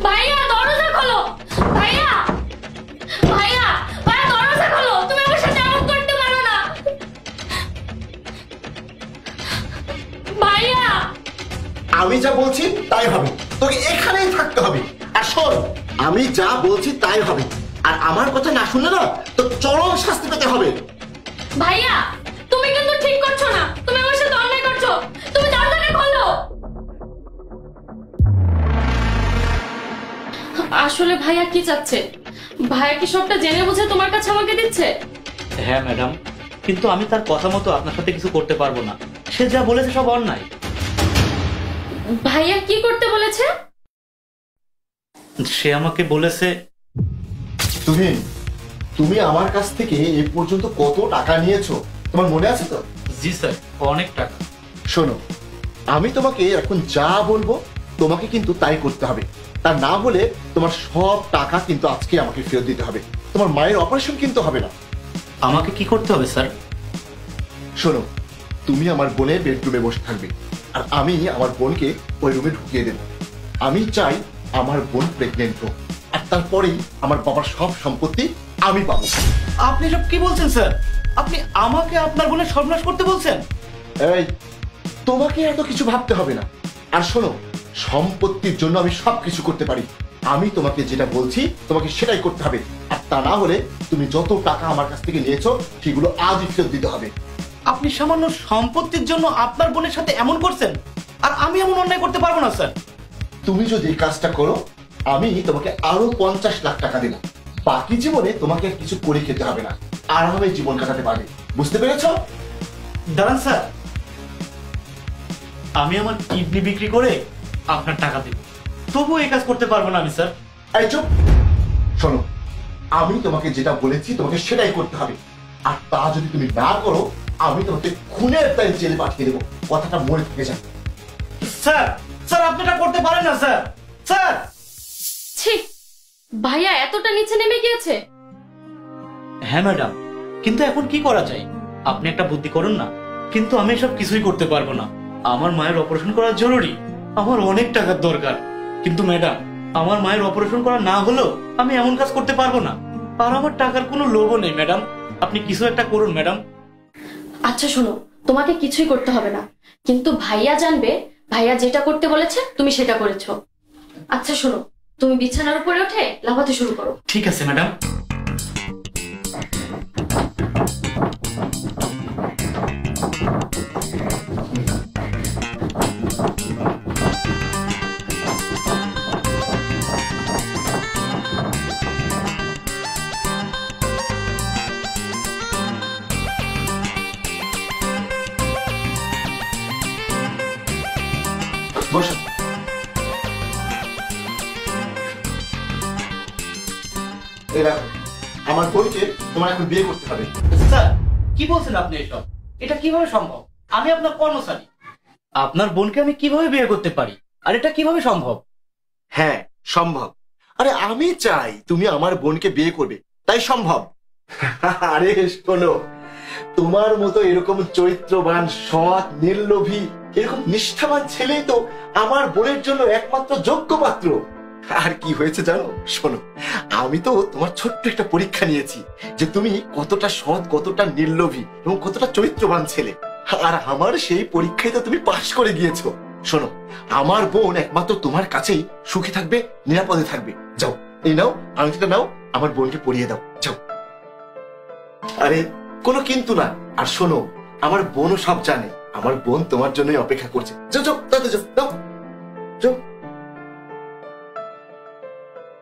ভাইয়া দরজা খোলো, ভাইয়া ভাইয়া ভাইয়া দরজা খোলো, তুমি আমার সাথে এমন করতে পারো না ভাইয়া। আমি যা বলছি তাই হবে, তোকে এখানেই থাকতে হবে। আর শোন, আমি যা বলছি তাই হবে, আর আমার কথা না শুনলে না তো চরম শাস্তি পেতে হবে। ভাইয়া তুমি কিন্তু ঠিক করছো না, তুমি আমার সাথে অন্যায় করছো, তুমি দরজাটা খোলো। আসলে ভাইয়া কি চাচ্ছে? ভাইয়া কি সবটা জেনে বুঝে তোমার কাছে আমাকে দিচ্ছে? হ্যাঁ ম্যাডাম, কিন্তু আমি তার কথা মতো আপনার সাথে কিছু করতে পারবো না। সে যা বলেছে সব অন্যায়। ভাইয়া কি করতে বলেছে? সে আমাকে বলেছে, তুমি আমার কাছ থেকে এ পর্যন্ত কত টাকা নিয়েছো তোমার মনে আছে তো? জি স্যার, অনেক টাকা। শোনো, আমি তোমাকে এখন যা বলবো তোমাকে কিন্তু তাই করতে হবে, তা না হলে তোমার সব টাকা কিন্তু আজকে আমাকে ফেরত দিতে হবে। তোমার মায়ের অপারেশন কিন্তু হবে না। আমাকে কি করতে হবে স্যার? শোনো, তুমি আমার বোনের বেডরুমে বসে থাকবে, আর আমি আমার বোনকে ওই রুমে ঢুকিয়ে দেব। আমি চাই আমার বোন প্রেগনেন্ট হোক, আর তারপরেই আমার বাবার সব সম্পত্তি আমি পাবো। আপনি সব কি বলছেন স্যার? আপনি আমাকে আপনার বোনের সর্বনাশ করতে বলছেন? এই, তোমাকে এত কিছু ভাবতে হবে না। আর শোনো, সম্পত্তির জন্য আমি সবকিছু করতে পারি। আমি তোমাকে যেটা বলছি তোমাকে সেটাই করতে হবে, আর তা না হলে তুমি যত টাকা আমার কাছ থেকে নিয়েছো সেগুলো আজই ফেরত দিতে হবে। আপনি সামান্য সম্পত্তির জন্য আপনার বোনের সাথে এমন করছেন, আর আমি এমন অন্যায় করতে পারবো না স্যার। তুমি যদি এই কাজটা করো, আমি তোমাকে আরো 50 লাখ টাকা দেবো। বাকি জীবনে তোমাকে আর কিছু করে খেতে হবে না, আরামে জীবন কাটাতে পারবে। বুঝতে পেরেছো? দাঁড়ান স্যার, আমি আমার কিডনি বিক্রি করে আপনার টাকা দেব, তবুও এই কাজ করতে পারবো না আমি স্যার। এই চুপ! শোনো, আমি তোমাকে যেটা বলেছি তোমাকে সেটাই করতে হবে, আর তা যদি তুমি না করো আমি তোমাকে খুনের দায়ে জেলে পাঠিয়ে দেবো। কথাটা মনে থেকে যাবে। স্যার, স্যার আপনি এটা করতে পারেন না স্যার। স্যার! ছি, ভাইয়া এতটা নিচে নেমে গিয়েছে? হ্যাঁ ম্যাডাম, কিন্তু এখন কি করা যায়? আপনি একটা বুদ্ধি করুন না। কিন্তু আমি এসব কিছুই করতে পারবো না। আমার মায়ের অপারেশন করা জরুরি, আমার অনেক টাকার দরকার। কিন্তু ম্যাডাম, আমার মায়ের অপারেশন করা না হলেও আমি এমন কাজ করতে পারবো না, আর আমার টাকার কোনো লোভও নেই। ম্যাডাম, আপনি কিছু একটা করুন ম্যাডাম। আচ্ছা শোনো, তোমাকে কিছুই করতে হবে না, কিন্তু ভাইয়া জানবে ভাইয়া যেটা করতে বলেছে তুমি সেটা করেছো। আচ্ছা শোনো, তুমি বিছানার উপরে উঠে লাফাতে শুরু করো। ঠিক আছে ম্যাডাম। বসো। এই দেখো, আমার বোনকে তোমার এখন বিয়ে করতে হবে। স্যার, কি বলছেন আপনি এসব? এটা কিভাবে সম্ভব? আমি আপনার কর্মচারী, আপনার বোনকে আমি কিভাবে বিয়ে করতে পারি? আর এটা কিভাবে সম্ভব? হ্যাঁ সম্ভব। আরে আমি চাই তুমি আমার বোনকে বিয়ে করবে, তাই সম্ভব। আরে শোনো, তোমার মতো এরকম চরিত্রবান, সৎ, নির্লোভী, এরকম নিষ্ঠাবান ছেলেই তো আমার বোনের জন্য একমাত্র যোগ্য পাত্র। আর কি হয়েছে জানো? শোনো, আমি তো তোমার ছোট্ট একটা পরীক্ষা নিয়েছি যে তুমি কতটা সৎ, কতটা নির্লোভী এবং কতটা চরিত্রবান ছেলে, আর আমার সেই পরীক্ষায় তো তুমি পাশ করে গিয়েছো। শোনো, আমার বোন একমাত্র তোমার কাছেই সুখী থাকবে, নিরাপদে থাকবে। যাও, এই নাও আংটিটা নাও, আমার বোনকে পরিয়ে দাও, যাও। আরে কোনো কিন্তু না। আর শোনো, আমার বোনও সব জানে, আমার বোন তোমার জন্যই অপেক্ষা করছে। যাও যাও, তাতে যাও, যাও যাও।